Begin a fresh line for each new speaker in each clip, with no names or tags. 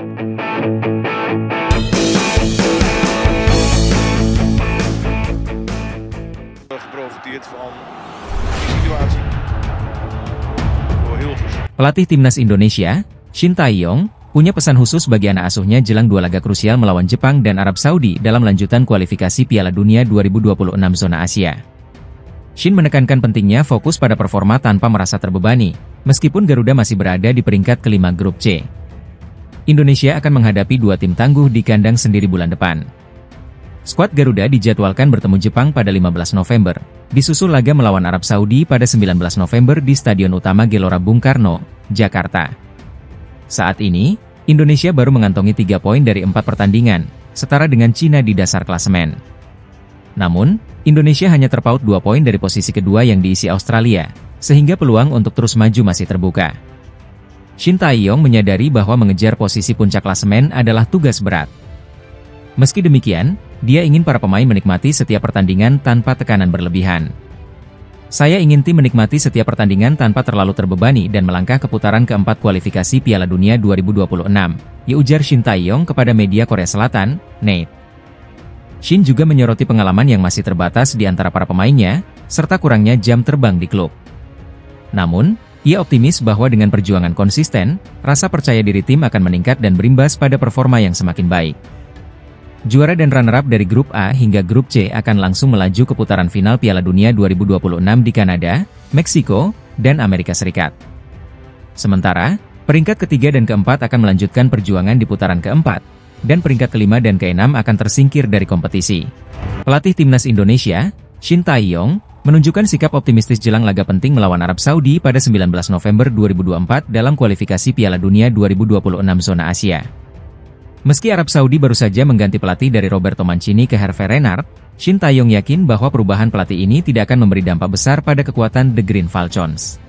Geprofiteerd van die situatie voor Hilgers.
Pelatih Timnas Indonesia, Shin Tae-yong, punya pesan khusus bagi anak asuhnya jelang dua laga krusial melawan Jepang dan Arab Saudi dalam lanjutan kualifikasi Piala Dunia 2026 zona Asia. Shin menekankan pentingnya fokus pada performa tanpa merasa terbebani, meskipun Garuda masih berada di peringkat kelima grup C. Indonesia akan menghadapi dua tim tangguh di kandang sendiri bulan depan. Skuad Garuda dijadwalkan bertemu Jepang pada 15 November, disusul laga melawan Arab Saudi pada 19 November di Stadion Utama Gelora Bung Karno, Jakarta. Saat ini, Indonesia baru mengantongi 3 poin dari 4 pertandingan, setara dengan Cina di dasar klasemen. Namun, Indonesia hanya terpaut 2 poin dari posisi kedua yang diisi Australia, sehingga peluang untuk terus maju masih terbuka. Shin Tae-yong menyadari bahwa mengejar posisi puncak klasemen adalah tugas berat. Meski demikian, dia ingin para pemain menikmati setiap pertandingan tanpa tekanan berlebihan. Saya ingin tim menikmati setiap pertandingan tanpa terlalu terbebani dan melangkah ke putaran keempat kualifikasi Piala Dunia 2026, ya ujar Shin Tae-yong kepada media Korea Selatan, NET. Shin juga menyoroti pengalaman yang masih terbatas di antara para pemainnya, serta kurangnya jam terbang di klub. Namun, ia optimis bahwa dengan perjuangan konsisten, rasa percaya diri tim akan meningkat dan berimbas pada performa yang semakin baik. Juara dan runner-up dari Grup A hingga Grup C akan langsung melaju ke putaran final Piala Dunia 2026 di Kanada, Meksiko, dan Amerika Serikat. Sementara, peringkat ketiga dan keempat akan melanjutkan perjuangan di putaran keempat, dan peringkat kelima dan keenam akan tersingkir dari kompetisi. Pelatih Timnas Indonesia, Shin Tae-yong, menunjukkan sikap optimistis jelang laga penting melawan Arab Saudi pada 19 November 2024 dalam kualifikasi Piala Dunia 2026 zona Asia. Meski Arab Saudi baru saja mengganti pelatih dari Roberto Mancini ke Hervé Renard, Shin Tae-yong yakin bahwa perubahan pelatih ini tidak akan memberi dampak besar pada kekuatan The Green Falcons.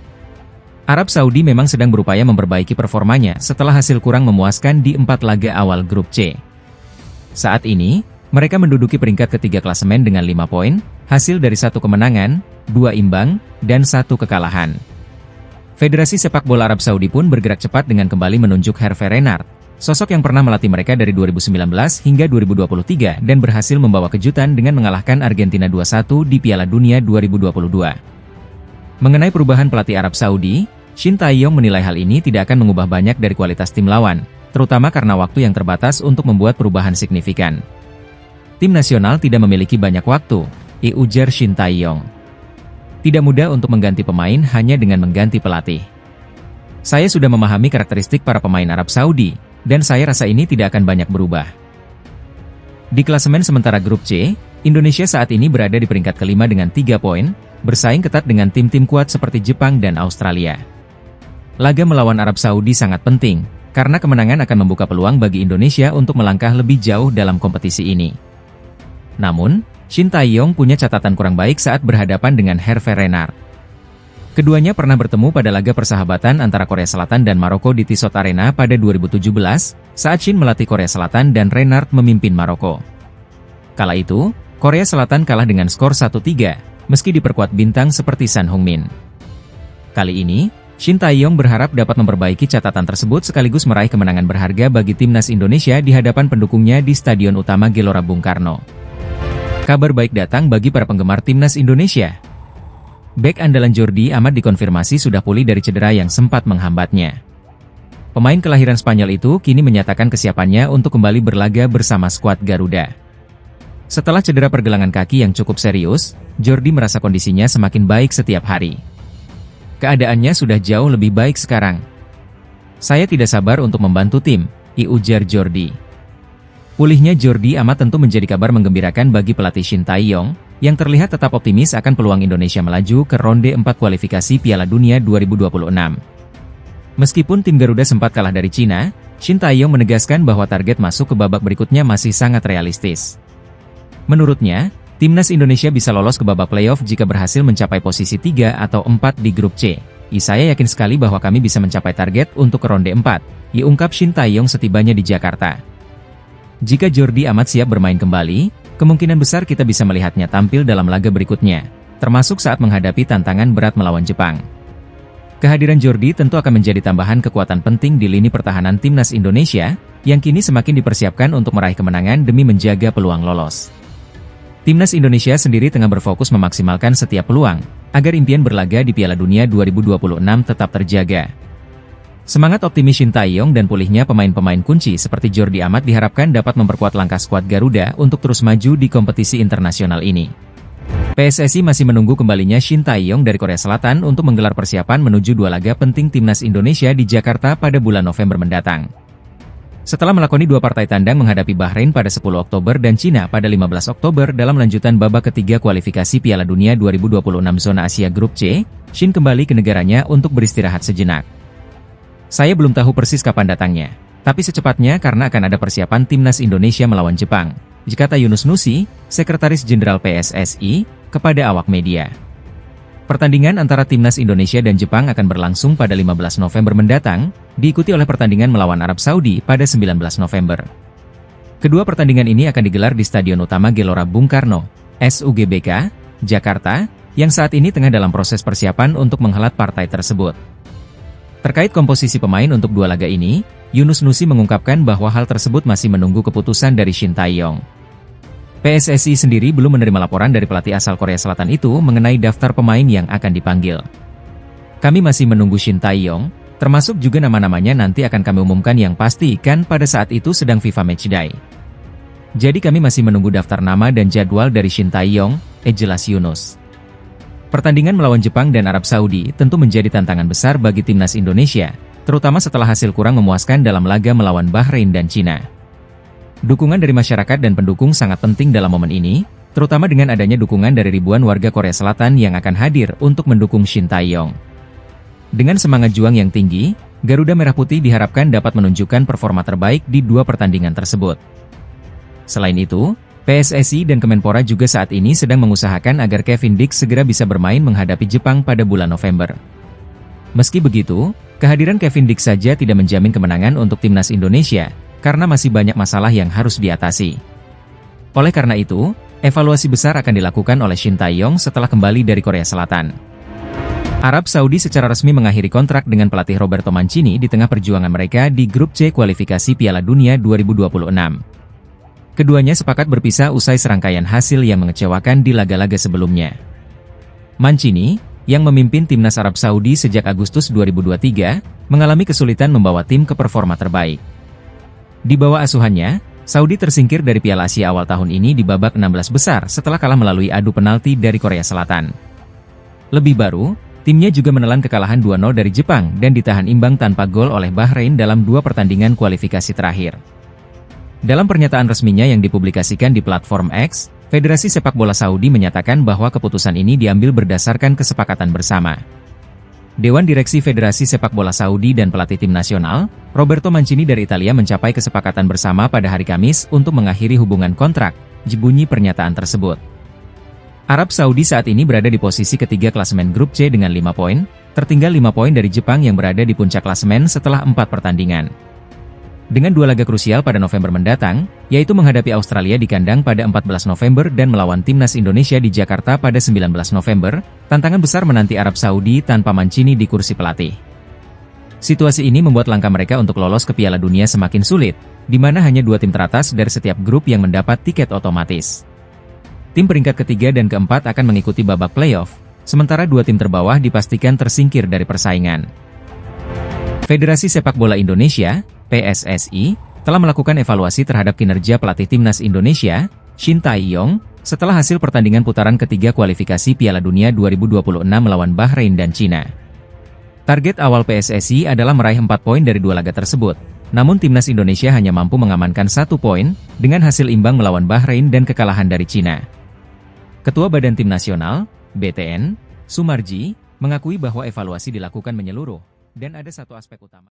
Arab Saudi memang sedang berupaya memperbaiki performanya setelah hasil kurang memuaskan di 4 laga awal grup C. Saat ini, mereka menduduki peringkat ketiga klasemen dengan 5 poin, hasil dari 1 kemenangan, 2 imbang, dan 1 kekalahan. Federasi Sepak Bola Arab Saudi pun bergerak cepat dengan kembali menunjuk Hervé Renard, sosok yang pernah melatih mereka dari 2019 hingga 2023 dan berhasil membawa kejutan dengan mengalahkan Argentina 2-1 di Piala Dunia 2022. Mengenai perubahan pelatih Arab Saudi, Shin Tae-yong menilai hal ini tidak akan mengubah banyak dari kualitas tim lawan, terutama karena waktu yang terbatas untuk membuat perubahan signifikan. Tim nasional tidak memiliki banyak waktu, ujar Shin Tae-yong. Tidak mudah untuk mengganti pemain hanya dengan mengganti pelatih. Saya sudah memahami karakteristik para pemain Arab Saudi, dan saya rasa ini tidak akan banyak berubah. Di klasemen sementara grup C, Indonesia saat ini berada di peringkat kelima dengan 3 poin, bersaing ketat dengan tim-tim kuat seperti Jepang dan Australia. Laga melawan Arab Saudi sangat penting, karena kemenangan akan membuka peluang bagi Indonesia untuk melangkah lebih jauh dalam kompetisi ini. Namun, Shin Tae-yong punya catatan kurang baik saat berhadapan dengan Hervé Renard. Keduanya pernah bertemu pada laga persahabatan antara Korea Selatan dan Maroko di Tissot Arena pada 2017, saat Shin melatih Korea Selatan dan Renard memimpin Maroko. Kala itu, Korea Selatan kalah dengan skor 1-3, meski diperkuat bintang seperti Son Heung-min. Kali ini, Shin Tae-yong berharap dapat memperbaiki catatan tersebut sekaligus meraih kemenangan berharga bagi Timnas Indonesia di hadapan pendukungnya di Stadion Utama Gelora Bung Karno. Kabar baik datang bagi para penggemar Timnas Indonesia. Bek andalan Jordi Amat dikonfirmasi sudah pulih dari cedera yang sempat menghambatnya. Pemain kelahiran Spanyol itu kini menyatakan kesiapannya untuk kembali berlaga bersama skuad Garuda. Setelah cedera pergelangan kaki yang cukup serius, Jordi merasa kondisinya semakin baik setiap hari. Keadaannya sudah jauh lebih baik sekarang. Saya tidak sabar untuk membantu tim, ujar Jordi. Pulihnya Jordi Amat tentu menjadi kabar menggembirakan bagi pelatih Shin Tae-yong, yang terlihat tetap optimis akan peluang Indonesia melaju ke ronde 4 kualifikasi Piala Dunia 2026. Meskipun tim Garuda sempat kalah dari Cina, Shin Tae-yong menegaskan bahwa target masuk ke babak berikutnya masih sangat realistis. Menurutnya, Timnas Indonesia bisa lolos ke babak playoff jika berhasil mencapai posisi 3 atau 4 di grup C. Saya yakin sekali bahwa kami bisa mencapai target untuk ke ronde 4, ungkap Shin Tae-yong setibanya di Jakarta. Jika Jordi Amat siap bermain kembali, kemungkinan besar kita bisa melihatnya tampil dalam laga berikutnya, termasuk saat menghadapi tantangan berat melawan Jepang. Kehadiran Jordi tentu akan menjadi tambahan kekuatan penting di lini pertahanan Timnas Indonesia, yang kini semakin dipersiapkan untuk meraih kemenangan demi menjaga peluang lolos. Timnas Indonesia sendiri tengah berfokus memaksimalkan setiap peluang, agar impian berlaga di Piala Dunia 2026 tetap terjaga. Semangat optimis Shin Tae-yong dan pulihnya pemain-pemain kunci seperti Jordi Amat diharapkan dapat memperkuat langkah skuad Garuda untuk terus maju di kompetisi internasional ini. PSSI masih menunggu kembalinya Shin Tae-yong dari Korea Selatan untuk menggelar persiapan menuju 2 laga penting Timnas Indonesia di Jakarta pada bulan November mendatang. Setelah melakoni 2 partai tandang menghadapi Bahrain pada 10 Oktober dan Cina pada 15 Oktober dalam lanjutan babak ketiga kualifikasi Piala Dunia 2026 Zona Asia Grup C, Shin kembali ke negaranya untuk beristirahat sejenak. Saya belum tahu persis kapan datangnya, tapi secepatnya karena akan ada persiapan Timnas Indonesia melawan Jepang, kata Yunus Nusi, Sekretaris Jenderal PSSI, kepada awak media. Pertandingan antara Timnas Indonesia dan Jepang akan berlangsung pada 15 November mendatang, diikuti oleh pertandingan melawan Arab Saudi pada 19 November. Kedua pertandingan ini akan digelar di Stadion Utama Gelora Bung Karno, SUGBK, Jakarta, yang saat ini tengah dalam proses persiapan untuk menghelat partai tersebut. Terkait komposisi pemain untuk 2 laga ini, Yunus Nusi mengungkapkan bahwa hal tersebut masih menunggu keputusan dari Shin Tae-yong. PSSI sendiri belum menerima laporan dari pelatih asal Korea Selatan itu mengenai daftar pemain yang akan dipanggil. Kami masih menunggu Shin Tae-yong, termasuk juga nama-namanya nanti akan kami umumkan yang pasti kan pada saat itu sedang FIFA Matchday. Jadi kami masih menunggu daftar nama dan jadwal dari Shin Tae-yong, jelas Yunus. Pertandingan melawan Jepang dan Arab Saudi tentu menjadi tantangan besar bagi Timnas Indonesia, terutama setelah hasil kurang memuaskan dalam laga melawan Bahrain dan Cina. Dukungan dari masyarakat dan pendukung sangat penting dalam momen ini, terutama dengan adanya dukungan dari ribuan warga Korea Selatan yang akan hadir untuk mendukung Shin Tae-yong. Dengan semangat juang yang tinggi, Garuda Merah Putih diharapkan dapat menunjukkan performa terbaik di 2 pertandingan tersebut. Selain itu, PSSI dan Kemenpora juga saat ini sedang mengusahakan agar Kevin Dix segera bisa bermain menghadapi Jepang pada bulan November. Meski begitu, kehadiran Kevin Dix saja tidak menjamin kemenangan untuk Timnas Indonesia, karena masih banyak masalah yang harus diatasi. Oleh karena itu, evaluasi besar akan dilakukan oleh Shin Tae-yong setelah kembali dari Korea Selatan. Arab Saudi secara resmi mengakhiri kontrak dengan pelatih Roberto Mancini di tengah perjuangan mereka di Grup C kualifikasi Piala Dunia 2026. Keduanya sepakat berpisah usai serangkaian hasil yang mengecewakan di laga-laga sebelumnya. Mancini, yang memimpin timnas Arab Saudi sejak Agustus 2023, mengalami kesulitan membawa tim ke performa terbaik. Di bawah asuhannya, Saudi tersingkir dari Piala Asia awal tahun ini di babak 16 besar setelah kalah melalui adu penalti dari Korea Selatan. Lebih baru, timnya juga menelan kekalahan 2-0 dari Jepang dan ditahan imbang tanpa gol oleh Bahrain dalam 2 pertandingan kualifikasi terakhir. Dalam pernyataan resminya yang dipublikasikan di platform X, Federasi Sepak Bola Saudi menyatakan bahwa keputusan ini diambil berdasarkan kesepakatan bersama. Dewan Direksi Federasi Sepak Bola Saudi dan pelatih tim nasional, Roberto Mancini dari Italia mencapai kesepakatan bersama pada hari Kamis untuk mengakhiri hubungan kontrak, bunyi pernyataan tersebut. Arab Saudi saat ini berada di posisi ketiga klasemen Grup C dengan 5 poin, tertinggal 5 poin dari Jepang yang berada di puncak klasemen setelah 4 pertandingan. Dengan 2 laga krusial pada November mendatang, yaitu menghadapi Australia di kandang pada 14 November dan melawan Timnas Indonesia di Jakarta pada 19 November, tantangan besar menanti Arab Saudi tanpa Mancini di kursi pelatih. Situasi ini membuat langkah mereka untuk lolos ke Piala Dunia semakin sulit, di mana hanya 2 tim teratas dari setiap grup yang mendapat tiket otomatis. Tim peringkat ketiga dan keempat akan mengikuti babak playoff, sementara 2 tim terbawah dipastikan tersingkir dari persaingan. Federasi Sepak Bola Indonesia, PSSI, telah melakukan evaluasi terhadap kinerja pelatih Timnas Indonesia, Shin Tae-yong, setelah hasil pertandingan putaran ketiga kualifikasi Piala Dunia 2026 melawan Bahrain dan Cina. Target awal PSSI adalah meraih 4 poin dari 2 laga tersebut, namun Timnas Indonesia hanya mampu mengamankan 1 poin, dengan hasil imbang melawan Bahrain dan kekalahan dari Cina. Ketua Badan Tim Nasional, BTN, Sumarji, mengakui bahwa evaluasi dilakukan menyeluruh, dan ada satu aspek utama.